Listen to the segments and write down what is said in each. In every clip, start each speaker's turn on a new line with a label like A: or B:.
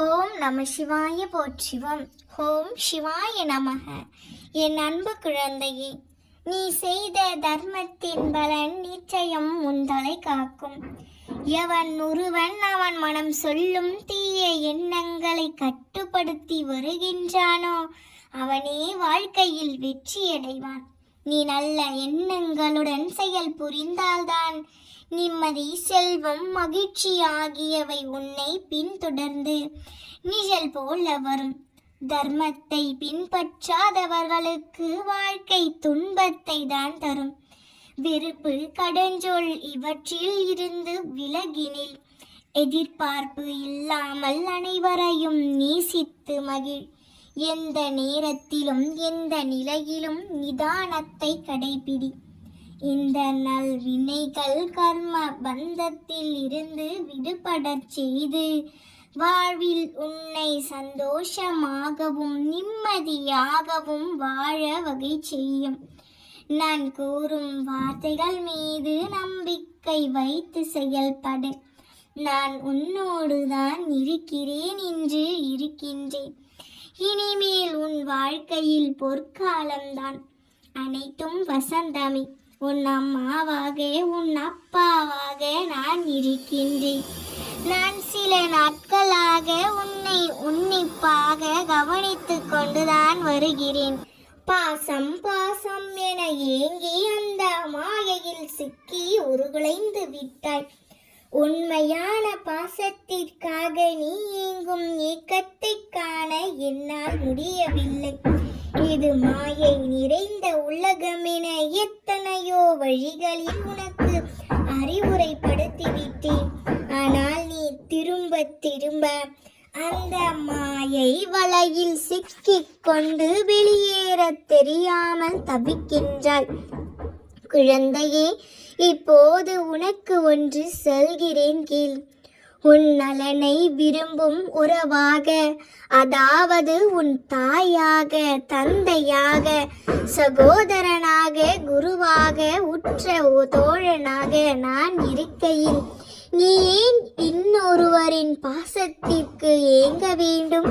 A: ஓம் நம சிவாய போற்றிவோம். ஓம் சிவாய நமக. என் அன்பு குழந்தையே, நீ செய்த தர்மத்தின் பலன் நிச்சயம் உந்தலை காக்கும். எவன் ஒருவன் அவன் மனம் சொல்லும் தீய எண்ணங்களை கட்டுப்படுத்தி வருகின்றானோ அவனே வாழ்க்கையில் வெற்றியடைவான். நீ நல்ல எண்ணங்களுடன் செயல் புரிந்தால்தான் நிம்மதி, செல்வம், மகிழ்ச்சி ஆகியவை உன்னை பின்தொடர்ந்து நிழல் போல வரும். தர்மத்தை பின்பற்றாதவர்களுக்கு வாழ்க்கை துன்பத்தை தான் தரும். வெறுப்பு, கடஞ்சொல் இவற்றில் இருந்து விலகினில். எதிர்பார்ப்பு இல்லாமல் அனைவரையும் நேசித்து மகிழ். எந்த நேரத்திலும் எந்த நிலையிலும் நிதானத்தை கடைபிடி. இந்த நல்வினைகள் கர்ம பந்தத்தில் இருந்து விடுபடச் செய்து வாழ்வில் உன்னை சந்தோஷமாகவும் நிம்மதியாகவும் வாழ வகை செய்யும். நான் கூறும் வார்த்தைகள் மீது நம்பிக்கை வைத்து செயல்படு. நான் உன்னோடு தான் இருக்கிறேன் என்று இருக்கின்றேன். இனிமேல் உன் வாழ்க்கையில் பொற்காலம்தான். அனைத்தும் வசந்தமே. உன் அம்மாவாக உன் அப்பாவாக நான் இருக்கின்றேன். நான் சில நாட்களாக உன்னை உன்னிப்பாக கவனித்துக் கொண்டுதான் வருகிறேன். பாசம் பாசம் என ஏங்கி அந்த மாயையில் சிக்கி உருகுலைந்து விட்டாய். உண்மையான பாசத்திற்காக நீ ஏங்கும் ஏக்கத்தை காண என்னால் முடியவில்லை. இது மாயை நிறைந்த உலகமென எத்தனையோ வழிகளில் உனக்கு அறிவுரைப்படுத்திவிட்டேன். ஆனால் நீ திரும்ப திரும்ப அந்த மாயை வலையில் சிக்கிக் கொண்டு வெளியேற தெரியாமல் தவிக்கின்றாய். குழந்தையே, இப்போது உனக்கு ஒன்று சொல்கிறேன் கேள். உன் நலனை விரும்பும் உறவாக, அதாவது உன் தாயாக, தந்தையாக, சகோதரனாக, குருவாக, உற்ற தோழனாக நான் இருக்கையில் நீ ஏன் இன்னொருவரின் பாசத்திற்கு ஏங்க வேண்டும்?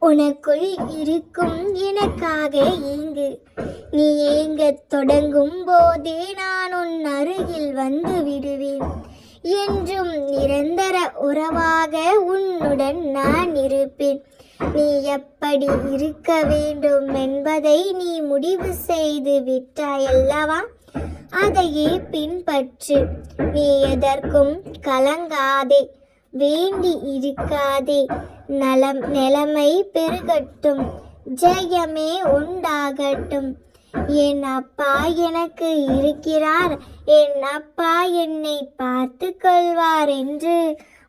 A: உனக்குள் இருக்கும் எனக்காக ஏங்கு. நீ ஏங்கத் தொடங்கும் போதே நான் உன் அருகில் வந்து விடுவேன். என்றும் நிரந்தர உறவாக உன்னுடன் நான் இருப்பேன். நீ எப்படி இருக்க வேண்டும் என்பதை நீ முடிவு செய்து விட்டாயல்லவா? அதையே பின்பற்று. நீ எதற்கும் கலங்காதே, வேண்டி இருக்காதே. நிலைமை பெருகட்டும், ஜெயமே உண்டாகட்டும். என் அப்பா எனக்கு இருக்கிறார், என் அப்பா என்னை பார்த்து கொள்வார் என்று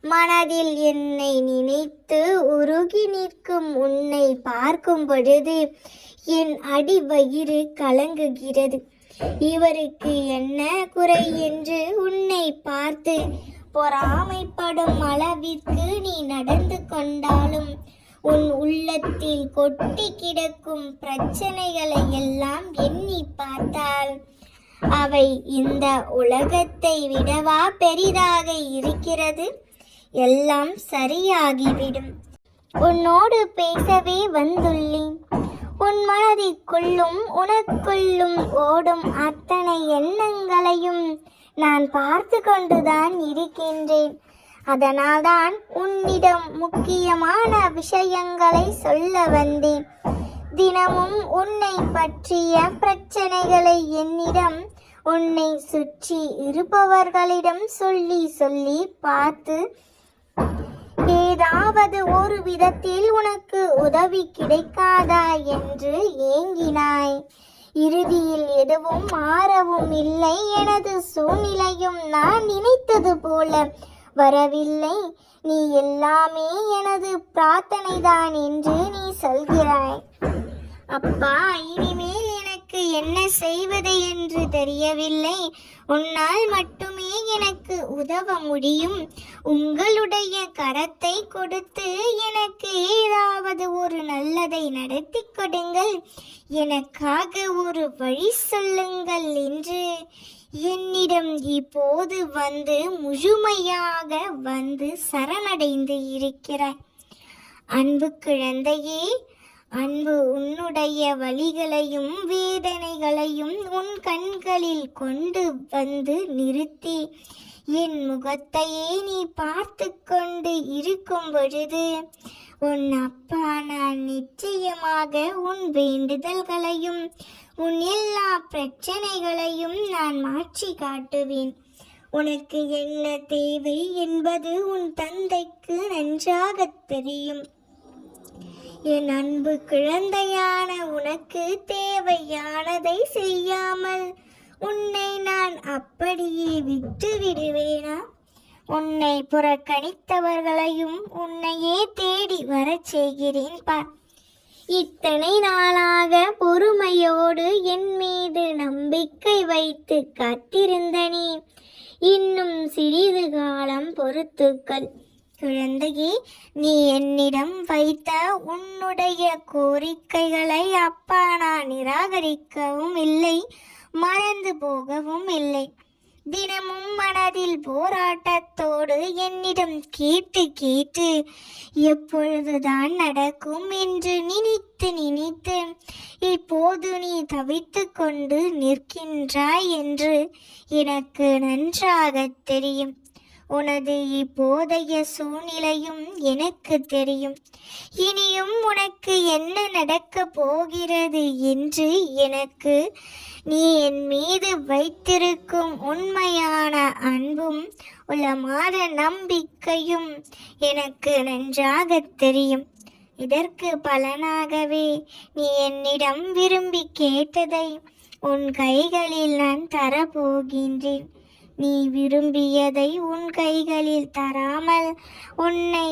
A: மனதில் என்னை நினைத்து உருகி நிற்கும் உன்னை பார்க்கும் பொழுது என் அடி வயிறு கலங்குகிறது. இவருக்கு என்ன குறை என்று உன்னை பார்த்து பொறாமைப்படும் அளவிற்கு நீ நடந்து கொண்டாலும் உன் உள்ளத்தில் கொட்டி கிடக்கும் பிரச்சனைகளை எல்லாம் எண்ணி பார்த்தால் அவை இந்த உலகத்தை விடவா பெரிதாக இருக்கிறது? எல்லாம் சரியாகிவிடும். உன்னோடு பேசவே வந்துள்ளேன். உன் மனதிற்குள்ளும் உனக்குள்ளும் ஓடும் அத்தனை எண்ணங்களையும் நான் பார்த்து கொண்டுதான் இருக்கின்றேன். அதனால்தான் உன்னிடம் முக்கியமான விஷயங்களை சொல்ல வந்தேன். தினமும் உன்னை பற்றிய பிரச்சனைகளை என்னிடம், உன்னை சுற்றி இருப்பவர்களிடம் சொல்லி சொல்லி பார்த்து ஏதாவது ஒரு விதத்தில் உனக்கு உதவி கிடைக்காதா என்று ஏங்கினாய். இறுதியில் எதுவும் மாறவும் இல்லை. எனது சூழ்நிலையும் நான் நினைத்தது போல வரவில்லை. நீ எல்லாமே எனது பிரார்த்தனைதான் என்று நீ சொல்கிறாய். அப்பா, இனிமேல் எனக்கு என்ன செய்வது என்று தெரியவில்லை. உன்னால் மட்டுமே எனக்கு உதவ முடியும். உங்களுடைய கரத்தை கொடுத்து எனக்கு ஏதாவது ஒரு நல்லதை நடத்தி கொடுங்கள். எனக்காக ஒரு வழி சொல்லுங்கள் என்று என்னிடம் இப்போது வந்து முழுமையாக வந்து சரணடைந்து இருக்கிறாய். அன்பு குழந்தையே, அன்பு உன்னுடைய வலிகளையும் வேதனைகளையும் உன் கண்களில் கொண்டு வந்து நிறுத்தி என் முகத்தையே நீ பார்த்து கொண்டு இருக்கும் பொழுது உன் அப்பா நான் நிச்சயமாக உன் வேண்டுதல்களையும் உன் எல்லா பிரச்சனைகளையும் நான் மாற்றி காட்டுவேன். உனக்கு என்ன தேவை என்பது உன் தந்தைக்கு நன்றாக தெரியும். என் அன்பு குழந்தையான உனக்கு தேவையானதை செய்யாமல் உன்னை நான் அப்படியே விட்டு விடுவேனா? உன்னை புறக்கணித்தவர்களையும் உன்னையே தேடி வரச் செய்கிறேன் பார். இத்தனை நாளாக பொறுமையோடு என் மீது நம்பிக்கை வைத்து காத்திருந்த நீ இன்னும் சிறிது காலம் பொறுத்துக்கள். குழந்தையே, நீ என்னிடம் வைத்த உன்னுடைய கோரிக்கைகளை அப்பா நான் நிராகரிக்கவும் இல்லை, மறந்து போகவும் இல்லை. தினமும் மனதில் போராட்டத்தோடு என்னிடம் கேட்டு கேட்டு எப்பொழுதுதான் நடக்கும் என்று நினைத்து இப்போது நீ தவித்து கொண்டு நிற்கின்றாய் என்று எனக்கு நன்றாக தெரியும். உனது இப்போதைய சூழ்நிலையும் எனக்கு தெரியும். இனியும் உனக்கு என்ன நடக்கப் போகிறது என்று எனக்கு நீ என் மீது வைத்திருக்கும் உண்மையான அன்பும் உளமான நம்பிக்கையும் எனக்கு நன்றாக தெரியும். இதற்கு பலனாகவே நீ என்னிடம் விரும்பி கேட்டதை உன் கைகளில் நான் தரப்போகின்றேன். நீ விரும்பியதை உன் கைகளில் தராமல் உன்னை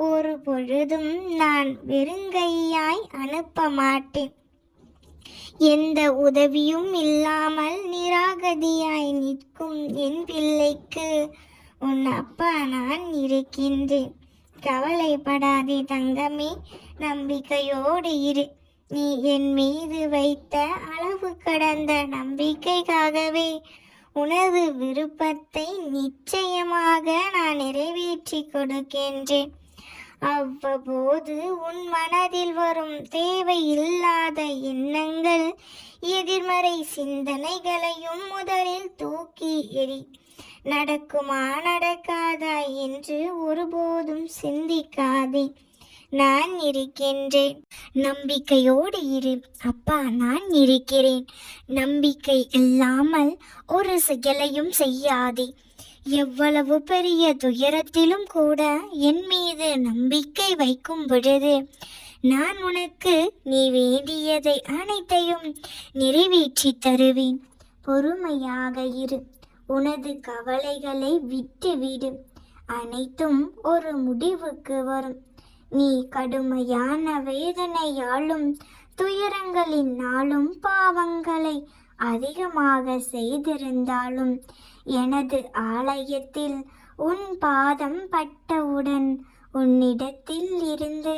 A: ஒரு பொழுதும் நான் வெறுங்கையாய் அனுப்ப மாட்டேன். எந்த உதவியும் இல்லாமல் நிராகதியாய் நிற்கும் என் பிள்ளைக்கு உன் அப்பா நான் இருக்கின்றேன். கவலைப்படாதே தங்கமே, நம்பிக்கையோடு இரு. நீ என் மீது வைத்த அளவு கடந்த நம்பிக்கைக்காகவே உனது விருப்பத்தை நிச்சயமாக நான் நிறைவேற்றி கொடுக்கின்றேன். அவ்வப்போது உன் மனதில் வரும் தேவையில்லாத எண்ணங்கள், எதிர்மறை சிந்தனைகளையும் முதலில் தூக்கி எறி. நடக்குமா நடக்காதா என்று ஒருபோதும் சிந்திக்காதே. நான் இருக்கின்றேன், நம்பிக்கையோடு இரு. அப்பா நான் இருக்கிறேன். நம்பிக்கை இல்லாமல் ஒரு செயலையும் செய்யாதே. எவ்வளவு பெரிய துயரத்திலும் கூட என் மீது நம்பிக்கை வைக்கும் பொழுது நான் உனக்கு நீ வேண்டியதை அனைத்தையும் நிறைவேற்றி தருவேன். பொறுமையாக இரு. உனது கவலைகளை விட்டுவிடு. அனைத்தும் ஒரு முடிவுக்கு வரும். நீ கடுமையான வேதனையாலும் துயரங்களினாலும் பாவங்களை அதிகமாக செய்திருந்தாலும் எனது ஆலயத்தில் உன் பாதம் பட்டவுடன் உன்னிடத்தில் இருந்து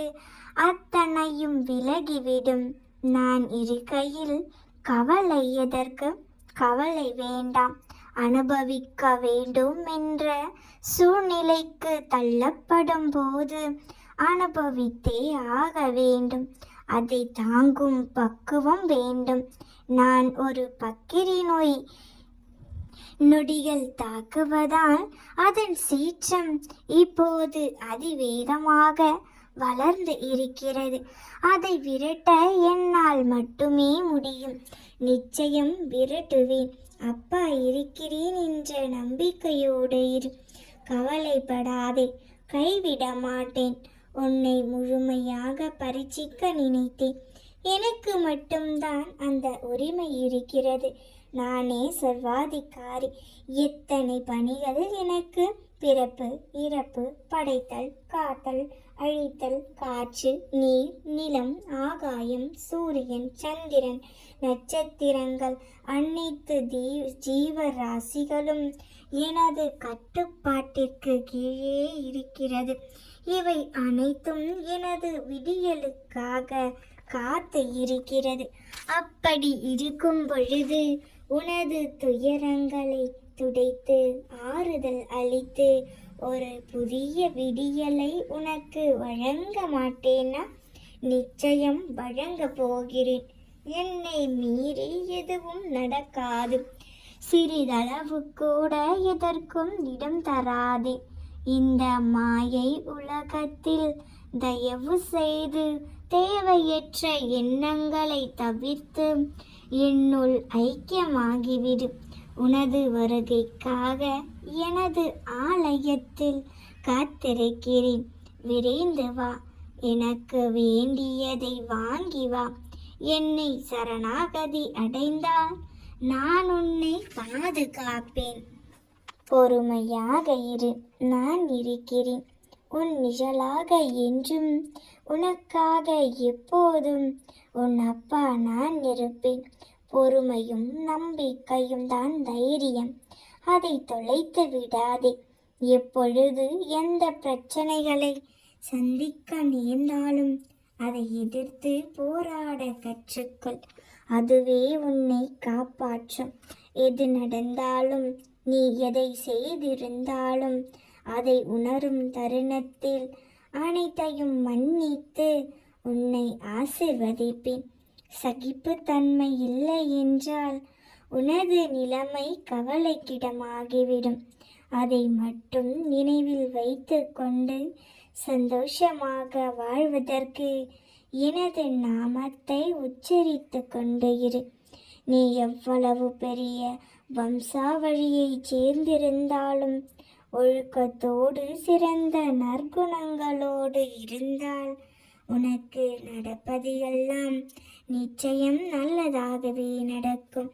A: அத்தனையும் விலகிவிடும். நான் இருக்கையில் கவலை எதற்கு? கவலை வேண்டாம். அனுபவிக்க வேண்டும் என்ற சூழ்நிலைக்கு தள்ளப்படும் போது அனுபவித்தே ஆக வேண்டும். அதை தாங்கும் பக்குவம் வேண்டும். நான் ஒரு பக்கிரி நோய் நொடிகள் தாக்குவதால் அதன் சீற்றம் இப்போது அதிவேகமாக வளர்ந்து இருக்கிறது. அதை விரட்ட என்னால் மட்டுமே முடியும். நிச்சயம் விரட்டுவேன். அப்பா இருக்கிறேன் என்ற நம்பிக்கையோடு இரு. கவலைப்படாதே, கைவிட மாட்டேன். உன்னை முழுமையாக பரீட்சிக்க நினைத்தேன். எனக்கு மட்டும்தான் அந்த உரிமை இருக்கிறது. நானே சர்வாதிகாரி. எத்தனை பணிகள் எனக்கு! பிறப்பு, இறப்பு, படைத்தல், காத்தல், அழித்தல், காற்று, நீர், நிலம், ஆகாயம், சூரியன், சந்திரன், நட்சத்திரங்கள், அனைத்து ஜீவராசிகளும் எனது கட்டுப்பாட்டிற்கு கீழே இருக்கிறது. இவை அனைத்தும் எனது விடியலுக்காக காத்து இருக்கிறது. அப்படி இருக்கும் பொழுது உனது துயரங்களை துடைத்து ஆறுதல் அளித்து ஒரு புதிய விடியலை உனக்கு வழங்க மாட்டேனா? நிச்சயம் வழங்க போகிறேன். என்னை மீறி எதுவும் நடக்காது. சிறிதளவு கூட எதற்கும் இடம் தராதே. இந்த மாயை உலகத்தில் தயவு செய்து தேவையற்ற எண்ணங்களை தவிர்த்து என்னுள் ஐக்கியமாகிவிடு. உனது வருகைக்காக எனது ஆலயத்தில் காத்திருக்கிறேன். விரைந்து வா, எனக்கு வேண்டியதை வாங்கி வா. என்னை சரணாகதி அடைந்தால் நான் உன்னை பாதுகாப்பேன். பொறுமையாக இரு, நான் இருக்கிறேன். உன் நிழலாக என்றும், உனக்காக எப்போதும் உன் அப்பா நான் இருப்பேன். பொறுமையும் நம்பிக்கையும் தான் தைரியம். அதை தொலைத்து விடாதே. எப்பொழுது எந்த பிரச்சனைகளை சந்திக்க நேர்ந்தாலும் அதை எதிர்த்து போராட கற்றுக்கொள். அதுவே உன்னை காப்பாற்றும். எது நடந்தாலும், நீ எதை செய்திருந்தாலும் அதை உணரும் தருணத்தில் அனைத்தையும் மன்னித்து உன்னை ஆசிர்வதிப்பேன். சகிப்புத்தன்மை இல்லை என்றால் உனது நிலைமை கவலைக்கிடமாகிவிடும். அதை மட்டும் நினைவில் வைத்து கொண்டு சந்தோஷமாக வாழ்வதற்கு எனது நாமத்தை உச்சரித்து கொண்டு இரு. நீ எவ்வளவு பெரிய வம்சாவழியைச் சேர்ந்திருந்தாலும் ஒழுக்கத்தோடு சிறந்த நற்குணங்களோடு இருந்தால் உனக்கு நடப்பது எல்லாம் நிச்சயம் நல்லதாகவே நடக்கும்.